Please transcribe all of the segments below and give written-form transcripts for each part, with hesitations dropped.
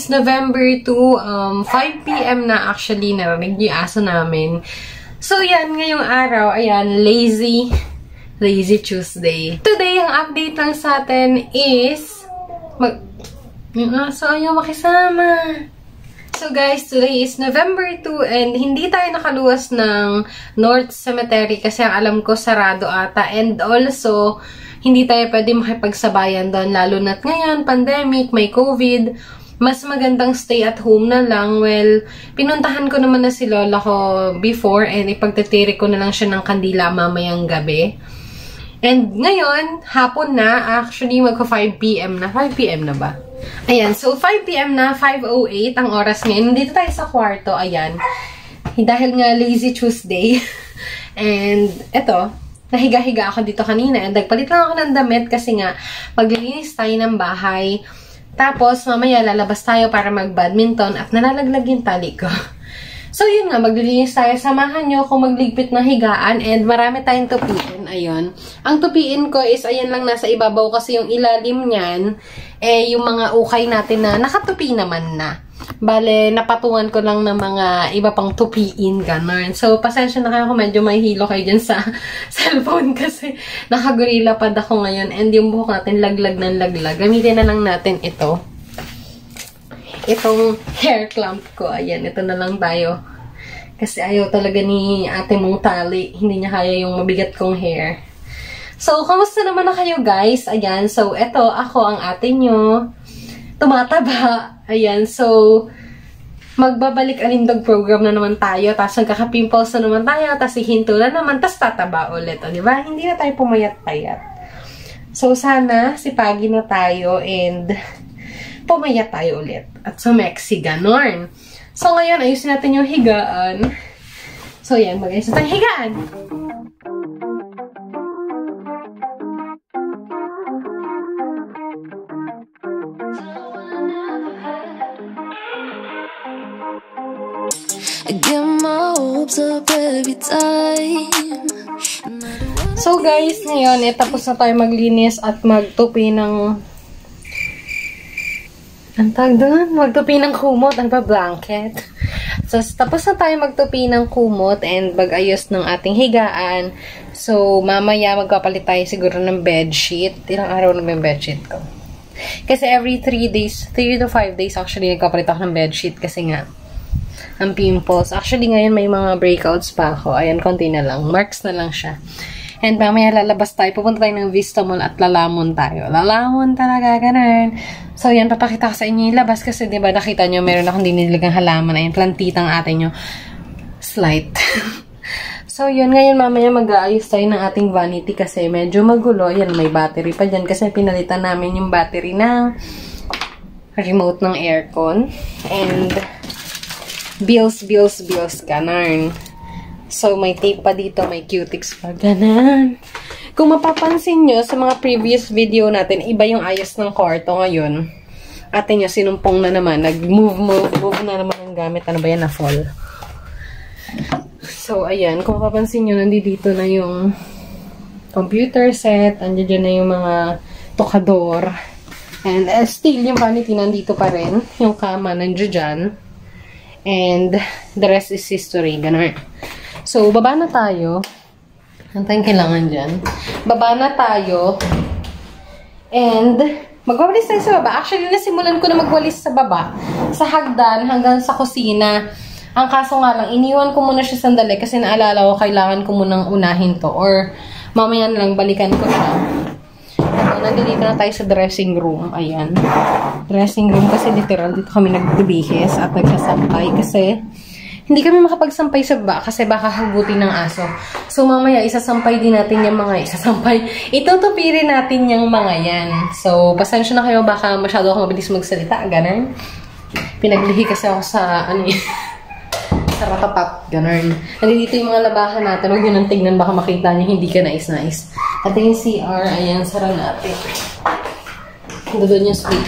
is November 2, 5 PM na actually, narinig niyo yung aso namin. So, yan, ngayong araw, ayan, Lazy Tuesday. Today, ang update lang sa atin is, yung aso ayaw makisama. So, guys, today is November 2 and hindi tayo nakaluwas ng North Cemetery kasi ang alam ko sarado ata. And also, hindi tayo pwede makipagsabayan doon, lalo na't ngayon, pandemic, may COVID. Mas magandang stay at home na lang. Well, pinuntahan ko naman na si lola ko before and ipagtitiri ko na lang siya ng kandila mamayang gabi. And ngayon, hapon na, actually magka 5 PM na. 5 PM na ba? Ayan, so 5 PM na, 5:08 ang oras ngayon. Dito tayo sa kwarto, ayan. Dahil nga Lazy Tuesday. And eto, nahiga-higa ako dito kanina. And nagpalit lang ako ng damit kasi nga, maglilinis tayo ng bahay. Tapos, mamaya lalabas tayo para mag-badminton at nalalaglag yung tali ko. So, yun nga, maglilinis tayo. Samahan nyo kung magligpit ng higaan and marami tayong tupiin. Ayun. Ang tupiin ko is, ayan lang nasa ibabaw kasi yung ilalim niyan, eh, yung mga ukay natin na nakatupi naman na. Bale, napatungan ko lang ng mga iba pang tupiin, ganun. So, pasensya na kayo kung medyo may hilo kayo dyan sa cellphone kasi nakagorilla pad ako ngayon and yung buhok natin laglag ng laglag. Gamitin na lang natin ito. Itong hair clamp ko. Ayan, ito na lang tayo. Kasi ayaw talaga ni ate mong tali. Hindi niya kaya yung mabigat kong hair. So, kamusta naman na kayo, guys? Ayan, so, eto, ako ang ate nyo. Tumataba. Ayan, so, magbabalik alindog program na naman tayo, tapos nagkaka-pimples na naman tayo, tapos ihinto na naman, tapos tataba ulit, o, diba? Hindi na tayo pumayat-payat. So, sana, sipagi na tayo, and pumayat tayo ulit. At sumexy, ganon. So, ngayon, ayusin natin yung higaan. So, yan, mag-ayos na tayong higaan. So guys, ngayon, tapos na tayo maglinis at magtupi ng magtupi ng kumot, blanket. So, tapos na tayo magtupi ng kumot and mag-ayos ng ating higaan. So, mamaya magpapalit tayo siguro ng bedsheet. Ilang araw na yung bedsheet ko? Kasi every 3 to 5 days actually nagpapalit ako ng bedsheet kasi nga ang pimples. Actually, ngayon may mga breakouts pa ako. Ayan, konti na lang. Marks na lang siya. And mamaya lalabas tayo. Pupunta tayo ng Vista Mall at lalamon tayo. Lalamon talaga, ganun. So, yan, papakita ko sa inyo yung labas kasi, diba, nakita nyo, meron akong dinilagang halaman. Ayan, plantitang atin nyo. Slight. So, yun, ngayon mamaya mag-aayos tayo ng ating vanity kasi medyo magulo. Ayan, may battery pa dyan kasi pinalitan namin yung battery ng remote ng aircon. And bills, ganun. So, may tape pa dito, may cutics pa, ganun. Kung mapapansin nyo, sa mga previous video natin, iba yung ayos ng kwarto ngayon. Ate nyo, sinumpong na naman. Nag-move na naman ang gamit. Ano ba yan? Na-fall. So, ayan. Kung mapapansin nyo, nandito na yung computer set. Andiyan na yung mga tokador. And still, yung vanity nandito pa rin. Yung kama nandiyan dyan. And the rest is history. Ganun. So, baba na tayo. Ang tayong kailangan dyan. Baba na tayo. And magwawalis tayo sa baba. Actually, nasimulan ko na magwalis sa baba. Sa hagdan hanggang sa kusina. Ang kaso nga lang, iniwan ko muna siya sandali kasi naalala ko kailangan ko munang unahin to. Or mamaya na lang balikan ko siya. Nandito na tayo sa dressing room. Ayan. Dressing room kasi literal dito kami nagbibihis at nagsasampay kasi hindi kami makapagsampay sa baba kasi baka hugutin ng aso. So, mamaya isasampay din natin yung mga itutupirin natin yung mga yan. So, pasensya na kayo baka masyado ako mabilis magsalita. Ganun. Pinaglihi kasi ako sa sa ratatat. Ganun. Nandito yung mga labahan natin. Huwag yun ang tignan baka makita niyo hindi ka nais-nais. At yung CR, ayan, sara natin. Doon yung split.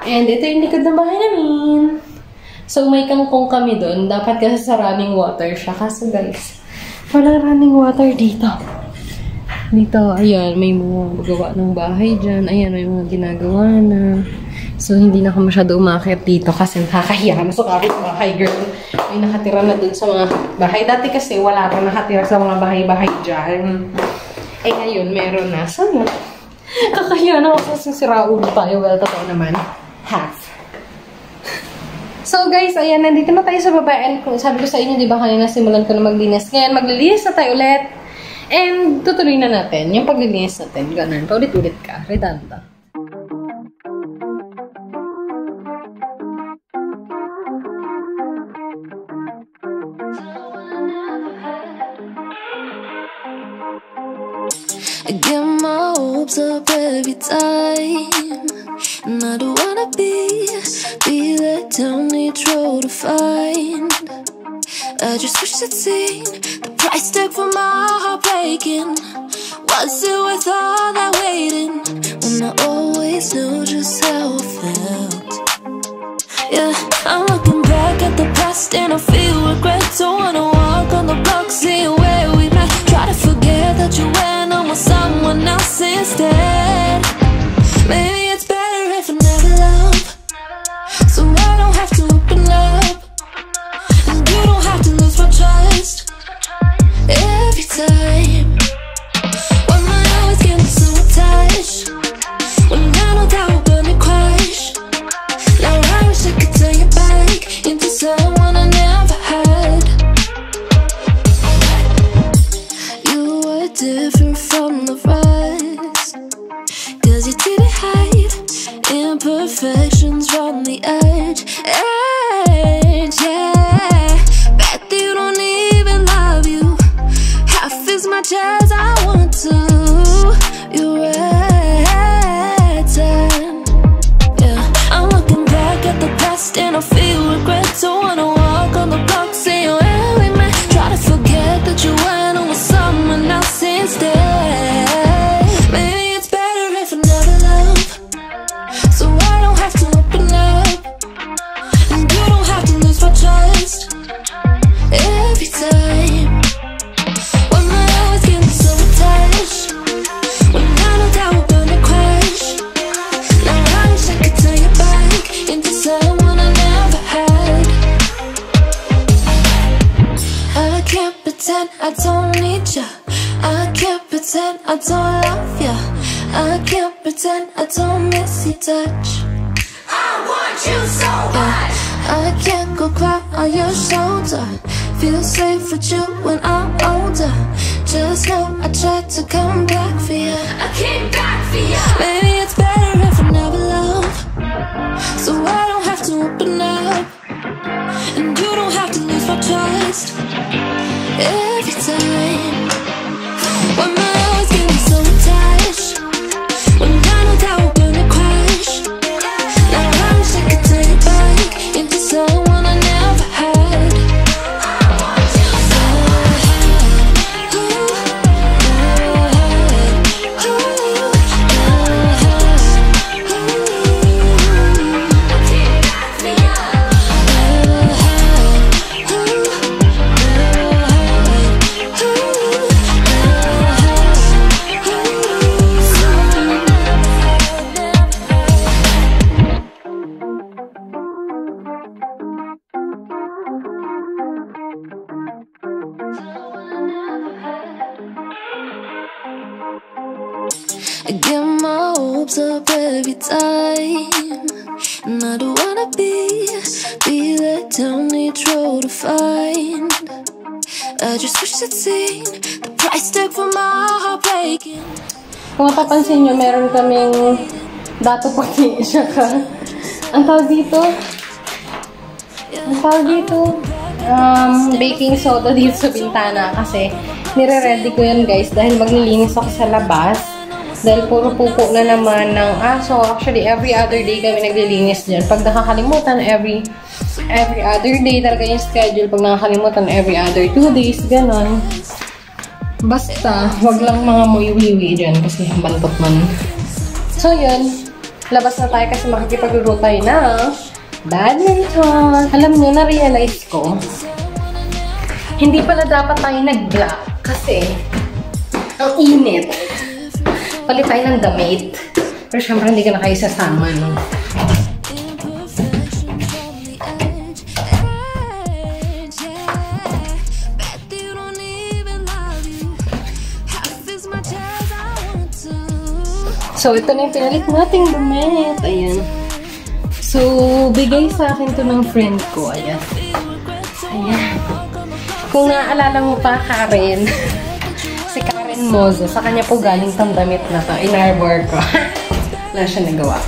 And ito yung likod ng bahay namin. So, may kangkong kami doon. Dapat kasi sa running water siya. Kaso guys, wala running water dito. Dito, ayan, may mga gawa ng bahay dyan. Ayan, may mga ginagawa na. So, hindi na ako masyado umakit dito kasi nakakahiya. So, kapit-bahay girl. May nakatira na dun sa mga bahay. Dati kasi wala pa nakatira sa mga bahay-bahay dyan. Eh, ngayon, meron na. So, kakahiya na ako kasi siraulo tayo. Well, totoo naman. Half. So, guys, ayan, nandito na tayo sa baba. And kung sabi ko sa inyo, di ba, kanina simulan ko na maglinis. Ngayon, maglilinis na tayo ulit. And tutuloy na natin. Yung paglilinis natin, ganun. Paulit-ulit ka. Redanda. I get my hopes up every time, and I don't wanna be let down each road to find. I just wish I'd seen the price tag for my heart breaking. Was it worth all that waiting when I always knew just how I felt? Yeah, I'm looking back at the past and I feel regret. Don't wanna walk on the block, see where we met. Try to forget that you went on with someone else instead. Maybe it's better if I never love, so I don't have to open up, and you don't have to lose my trust every time. When my heart is getting so attached, when I know that we're gonna crash. Now I wish I could turn you back into someone I never had. You were different from the rest, 'cause you didn't hide imperfections from the edge. Yeah, bet you don't even love you half as much as I want to. You're right, yeah. I'm looking back at the past and I feel regret. Don't wanna walk on the block, see where we met. Try to forget that you went on with someone else instead. Maybe it's better if I never love, so I don't have to open up, and you don't have to lose my trust every time. When my heart is getting so attached, when I know that we're gonna crash. Now I wish I could turn you back into someone I never had. I can't pretend I don't need you. I can't pretend I don't love you. I can't pretend I don't miss your touch. I want you so much. I can't go cry on your shoulder. Feel safe with you when I'm older. Just know I tried to come back for you. I came back for you. Maybe it's better if I never love, so I don't have to open up, and you don't have to lose my trust every time. When my heart's getting so attached, when I know that we're gonna crash. Now I wish I could turn you back into someone I never had. I want you so I get my hopes up every time, and I don't wanna be let down each road to find. I just wish I'd seen the price tag for my heart breaking. Kung mapapansin nyo, meron kaming dato pati siya ka. Ang tawag dito, baking soda dito sa bintana kasi nire-ready ko yun guys dahil maglilinis ako sa labas. Dahil puro pupo na naman ng aso. Actually, every other day kami naglilinis dyan. Pag nakakalimutan, every other day talaga yung schedule. Pag nakakalimutan, every other 2 days, ganon. Basta, wag lang mga muy-wiwi dyan kasi bantot man. So, yun. Labas na tayo kasi makikipaglaro tayo ng badminton. Alam nyo, na-realize ko, hindi pala dapat tayo nag-block kasi ang init. Palit tayo ng damit. Pero syempre, hindi ka na kayo sasama, no? So, ito na yung pinalit nating damit. Ayan. So, bigay sa akin to ng friend ko. Ayan. Ayan. Kung naaalala mo pa, Karen. Si Karen Mozo. Sa kanya po galing tong damit na to. In-arbor ko. Wala siya nagawa.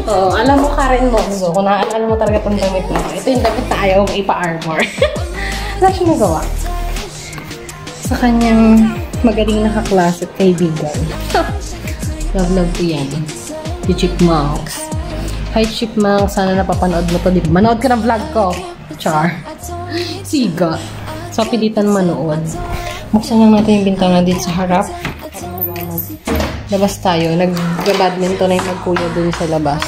Oh, alam mo, Karen Mozo. Kung naaalala mo talaga tong damit na to. Ito yung damit na ayaw mo ipa-arbor. Wala siya nagawa. Sa kanyang magaling na kaklase at kaibigan. Love ko yan. Si Chipmunks. Hi Chipmunks, sana napapanood mo to. Diba? Manood ka ng vlog ko. Char. Siga. So, pilitan manood. Buksan lang natin yung bintana dito sa harap. Labas tayo. Nag-badminton na yung magkuya dun sa labas.